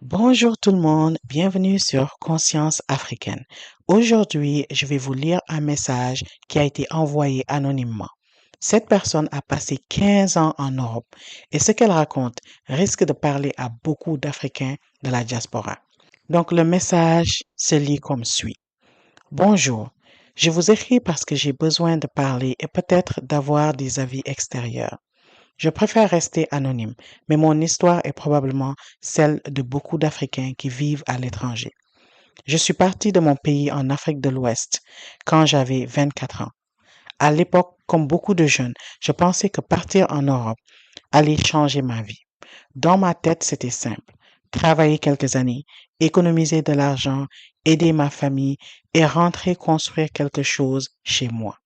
Bonjour tout le monde, bienvenue sur Conscience africaine. Aujourd'hui, je vais vous lire un message qui a été envoyé anonymement. Cette personne a passé 15 ans en Europe et ce qu'elle raconte risque de parler à beaucoup d'Africains de la diaspora. Donc le message se lit comme suit. Bonjour, je vous écris parce que j'ai besoin de parler et peut-être d'avoir des avis extérieurs. Je préfère rester anonyme, mais mon histoire est probablement celle de beaucoup d'Africains qui vivent à l'étranger. Je suis parti de mon pays en Afrique de l'Ouest quand j'avais 24 ans. À l'époque, comme beaucoup de jeunes, je pensais que partir en Europe allait changer ma vie. Dans ma tête, c'était simple. Travailler quelques années, économiser de l'argent, aider ma famille et rentrer construire quelque chose chez moi.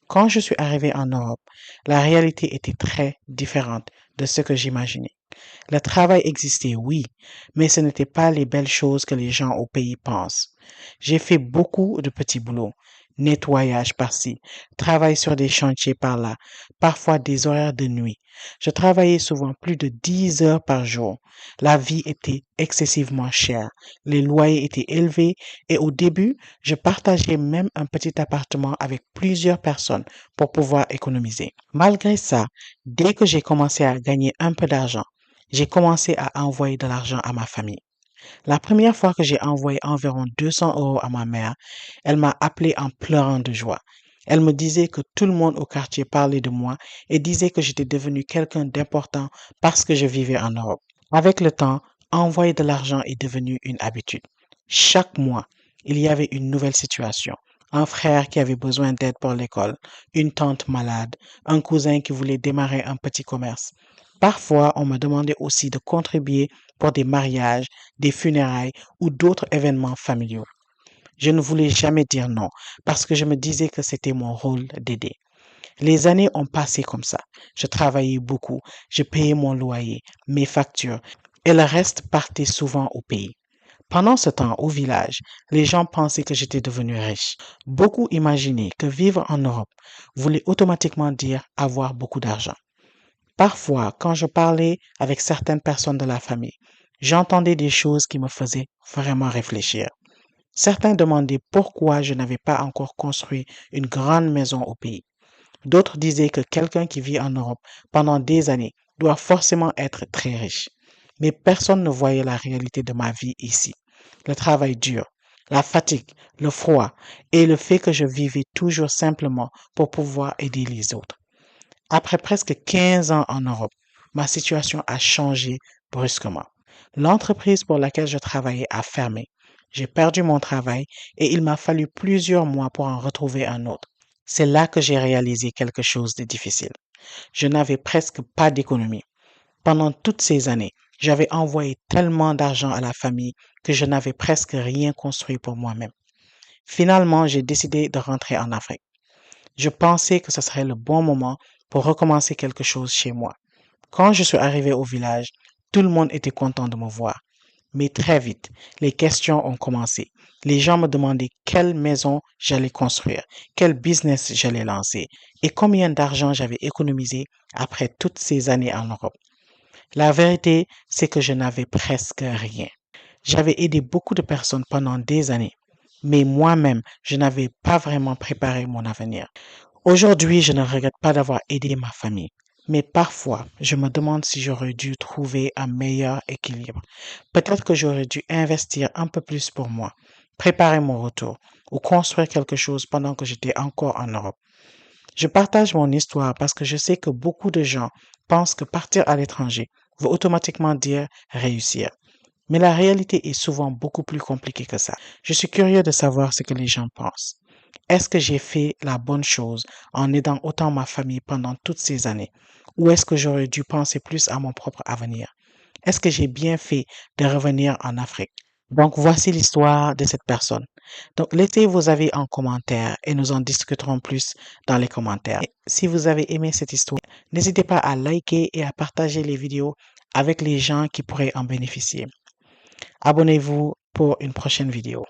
Quand je suis arrivé en Europe, la réalité était très différente de ce que j'imaginais. Le travail existait, oui, mais ce n'était pas les belles choses que les gens au pays pensent. J'ai fait beaucoup de petits boulots, nettoyage par-ci, travail sur des chantiers par-là, parfois des horaires de nuit. Je travaillais souvent plus de 10 heures par jour. La vie était excessivement chère, les loyers étaient élevés et au début, je partageais même un petit appartement avec plusieurs personnes pour pouvoir économiser. Malgré ça, dès que j'ai commencé à gagner un peu d'argent, j'ai commencé à envoyer de l'argent à ma famille. La première fois que j'ai envoyé environ 200 euros à ma mère, elle m'a appelé en pleurant de joie. Elle me disait que tout le monde au quartier parlait de moi et disait que j'étais devenu quelqu'un d'important parce que je vivais en Europe. Avec le temps, envoyer de l'argent est devenu une habitude. Chaque mois, il y avait une nouvelle situation. Un frère qui avait besoin d'aide pour l'école, une tante malade, un cousin qui voulait démarrer un petit commerce. Parfois, on me demandait aussi de contribuer pour des mariages, des funérailles ou d'autres événements familiaux. Je ne voulais jamais dire non parce que je me disais que c'était mon rôle d'aider. Les années ont passé comme ça. Je travaillais beaucoup, je payais mon loyer, mes factures et le reste partait souvent au pays. Pendant ce temps, au village, les gens pensaient que j'étais devenu riche. Beaucoup imaginaient que vivre en Europe voulait automatiquement dire avoir beaucoup d'argent. Parfois, quand je parlais avec certaines personnes de la famille, j'entendais des choses qui me faisaient vraiment réfléchir. Certains demandaient pourquoi je n'avais pas encore construit une grande maison au pays. D'autres disaient que quelqu'un qui vit en Europe pendant des années doit forcément être très riche. Mais personne ne voyait la réalité de ma vie ici. Le travail dur, la fatigue, le froid et le fait que je vivais toujours simplement pour pouvoir aider les autres. Après presque 15 ans en Europe, ma situation a changé brusquement. L'entreprise pour laquelle je travaillais a fermé. J'ai perdu mon travail et il m'a fallu plusieurs mois pour en retrouver un autre. C'est là que j'ai réalisé quelque chose de difficile. Je n'avais presque pas d'économie. Pendant toutes ces années, j'avais envoyé tellement d'argent à la famille que je n'avais presque rien construit pour moi-même. Finalement, j'ai décidé de rentrer en Afrique. Je pensais que ce serait le bon moment pour recommencer quelque chose chez moi. Quand je suis arrivé au village, tout le monde était content de me voir. Mais très vite, les questions ont commencé. Les gens me demandaient quelle maison j'allais construire, quel business j'allais lancer et combien d'argent j'avais économisé après toutes ces années en Europe. La vérité, c'est que je n'avais presque rien. J'avais aidé beaucoup de personnes pendant des années, mais moi-même, je n'avais pas vraiment préparé mon avenir. Aujourd'hui, je ne regrette pas d'avoir aidé ma famille, mais parfois, je me demande si j'aurais dû trouver un meilleur équilibre. Peut-être que j'aurais dû investir un peu plus pour moi, préparer mon retour ou construire quelque chose pendant que j'étais encore en Europe. Je partage mon histoire parce que je sais que beaucoup de gens pensent que partir à l'étranger veut automatiquement dire réussir. Mais la réalité est souvent beaucoup plus compliquée que ça. Je suis curieux de savoir ce que les gens pensent. Est-ce que j'ai fait la bonne chose en aidant autant ma famille pendant toutes ces années? Ou est-ce que j'aurais dû penser plus à mon propre avenir? Est-ce que j'ai bien fait de revenir en Afrique? Donc, voici l'histoire de cette personne. Donc, laissez vos avis en commentaire et nous en discuterons plus dans les commentaires. Et si vous avez aimé cette histoire, n'hésitez pas à liker et à partager les vidéos avec les gens qui pourraient en bénéficier. Abonnez-vous pour une prochaine vidéo.